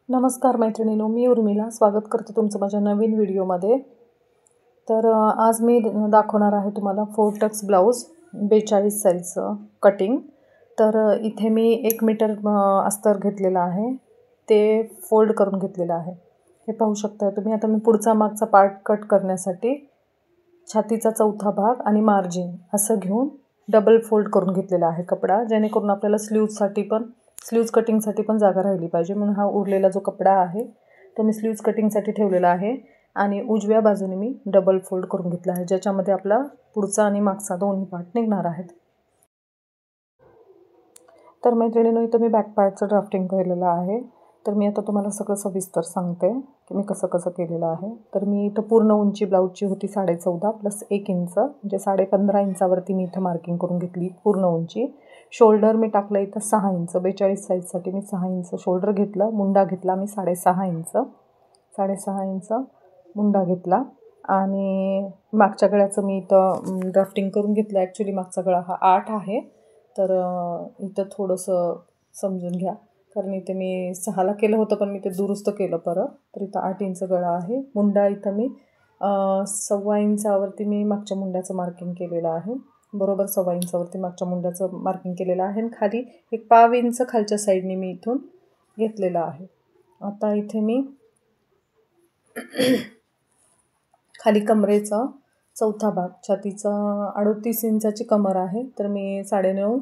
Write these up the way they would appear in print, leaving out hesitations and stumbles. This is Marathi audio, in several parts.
नमस्कार मैत्रिणींनो, मी उर्मिला स्वागत करते तुमचं माझ्या नवीन व्हिडिओमध्ये। तर आज मी दाखवणार आहे तुम्हाला 4 टक्स ब्लाऊज 42 साईजचं कटिंग। तर इथे मी 1 मीटर अस्तर घेतलेला आहे, ते फोल्ड करून घेतलेलं आहे। हे पाहू शकता तुम्ही। आता मी पुढचा मागचा पार्ट कट करण्यासाठी छातीचा चौथा भाग आणि मार्जिन असं घेऊन डबल फोल्ड करून घेतलेला आहे कपडा, जेणेकरून आपल्याला स्लीव्ज कटिंगसाठी पण जागा राहिली पाहिजे। म्हणून हा उरलेला जो कपडा आहे तो मी स्लीव्ज कटिंगसाठी ठेवलेला आहे आणि उजव्या बाजूने मी डबल फोल्ड करून घेतला आहे, ज्याच्यामध्ये आपला पुढचा आणि मागचा दोन्ही पार्ट निघणार आहेत। तर मैत्रिणींनो, इथं मी बॅक पार्टचं ड्राफ्टिंग केलेलं आहे। तर मी आता तुम्हाला सगळं सविस्तर सांगते की मी कसं केलेलं आहे। तर मी इथं पूर्ण उंची ब्लाऊजची होती 14.5 प्लस 1 इंच, म्हणजे 15.5 इंचावरती मी इथं मार्किंग करून घेतली पूर्ण उंची। शोल्डर मी टाकलं इथं 6 इंच, 42 साईजसाठी मी 6 इंच शोल्डर घेतलं। मुंडा घेतला मी 6.5 इंच मुंडा घेतला आणि मागच्या गळ्याचं मी इथं ड्राफ्टिंग करून घेतलं। ॲक्च्युली मागचा गळा हा 8 आहे, तर इथं थोडंसं समजून घ्या, कारण इथे मी 6ला केलं होतं पण मी ते दुरुस्त केलं परत। तर इथं 8 इंच गळा आहे। मुंडा इथं मी 1.25 इंचावरती मी मागच्या मुंड्याचं मार्किंग केलेलं आहे, बरोबर 1.25 इंचावरती मागच्या मुंड्याचं मार्किंग केलेलं आहे आणि खाली 1 इंच खालच्या साईडने मी इथून घेतलेलं आहे। आता इथे मी खाली कमरेचा चौथा भाग, छातीचा 38 इंचाची कमर आहे, तर मी 9.5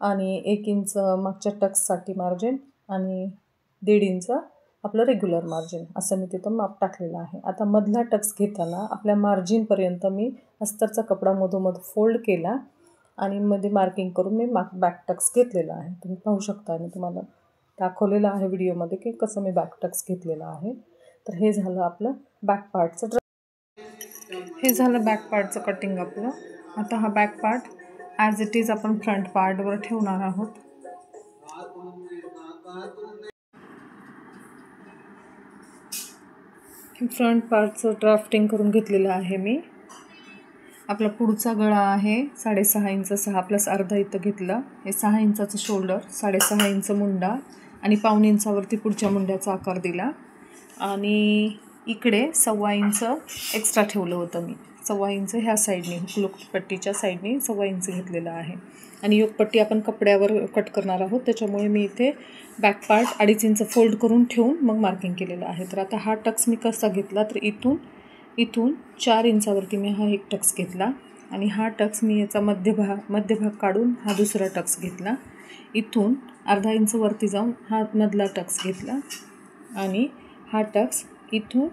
आणि 1 इंच मागच्या टक्ससाठी मार्जिन आणि 1.5 इंच आपलं रेग्युलर मार्जिन असं मी तिथं माप टाकलेलं आहे। आता मधला टक्स घेताना आपल्या मार्जिनपर्यंत मी अस्तरचा कपडा मधोमध फोल्ड केला आणि मध्ये मार्किंग करून मी बॅक टक्स घेतलेला आहे। तुम्ही पाहू शकता, मी तुम्हाला दाखवलेलं आहे व्हिडिओमध्ये की कसं मी बॅक टक्स घेतलेलं आहे। तर हे झालं आपलं बॅक पार्टचं बॅक पार्टचं कटिंग आपलं। आता हा back part as it is आपण फ्रंट पार्टवर ठेवणार आहोत। फ्रंट पार्टचं ड्राफ्टिंग करून घेतलेलं आहे मी। आपला पुढचा गळा आहे 6.5 इंच, 6 प्लस अर्धा इथं घेतलं। हे 6 इंचाचं शोल्डर, 6.5 इंच मुंडा आणि 1.25 इंचावरती पुढच्या मुंड्याचा आकार दिला आणि इकडे 1.25 इंच एक्स्ट्रा ठेवलं होतं मी। 1.25 इंच ह्या साईडने हुकलूकपट्टीच्या साईडने 1.25 इंच घेतलेलं आहे आणि योकपट्टी आपण कपड्यावर कट करणार आहोत, त्याच्यामुळे मी इथे बॅक पार्ट 2.5 इंच फोल्ड करून ठेवून मग मार्किंग केलेलं आहे। तर आता हा टक्स मी कसा घेतला, तर इथून 4 इंचावरती मी हा एक टक्स घेतला आणि हा टक्स मी याचा मध्यभाग काढून हा दुसरा टक्स घेतला। इथून अर्धा इंच वरती जाऊन हा मधला टक्स घेतला आणि हा टक्स इथून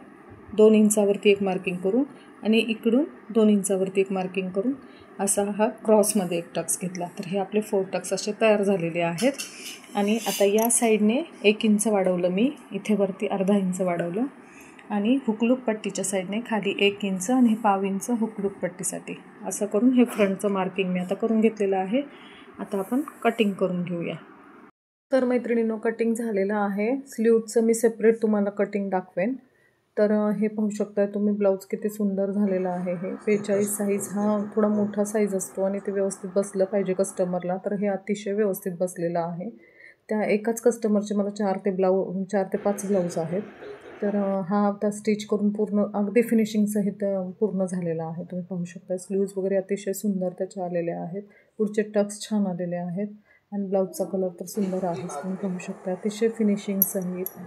2 इंचावरती एक मार्किंग करून आणि इकडून 2 इंचावरती एक मार्किंग करून असा हा क्रॉसमध्ये एक टक्स घेतला। तर हे आपले 4 टक्स असे तयार झालेले आहेत। आणि आता या साईडने 1 इंच वाढवलं मी, इथे वरती अर्धा इंच वाढवलं आणि हुकलूक पट्टीच्या साईडने खाली 1 इंच आणि 1.25 इंच हुकलूक पट्टीसाठी असं करून हे फ्रंटचं मार्किंग मी आता करून घेतलेलं आहे। आता आपण कटिंग करून घेऊया। तर मैत्रिणींनो, कटिंग झालेलं आहे। स्लीव्जचं मी सेपरेट तुम्हाला कटिंग दाखवेन। तर हे पाहू शकता तुम्ही, ब्लाऊज किती सुंदर झालेला आहे। हे 42 साईज हा थोडा मोठा साईज असतो आणि ते व्यवस्थित बसलं पाहिजे कस्टमरला, तर हे अतिशय व्यवस्थित बसलेलं आहे। त्या एकाच कस्टमरचे मला 4 ते 5 ब्लाऊज आहेत। तर हा आता स्टिच करून पूर्ण अगदी फिनिशिंग सहित पूर्ण झालेला आहे। तुम्ही पाहू शकता स्लीव्ज वगैरे अतिशय सुंदर त्याचे आलेले आहेत, पुढचे टक्स छान आलेले आहेत आणि ब्लाऊजचा कलर तर सुंदर आहेच। तुम्ही पाहू शकता अतिशय फिनिशिंग सहित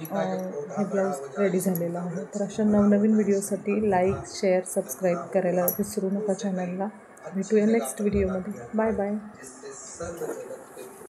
हे ब्लाऊज रेडी झालेलं आहे। तर अशा नवनवीन व्हिडिओसाठी लाईक, शेअर, सबस्क्राईब करायला विसरू नका चॅनलला। भेटूया नेक्स्ट व्हिडिओमध्ये। Bye bye.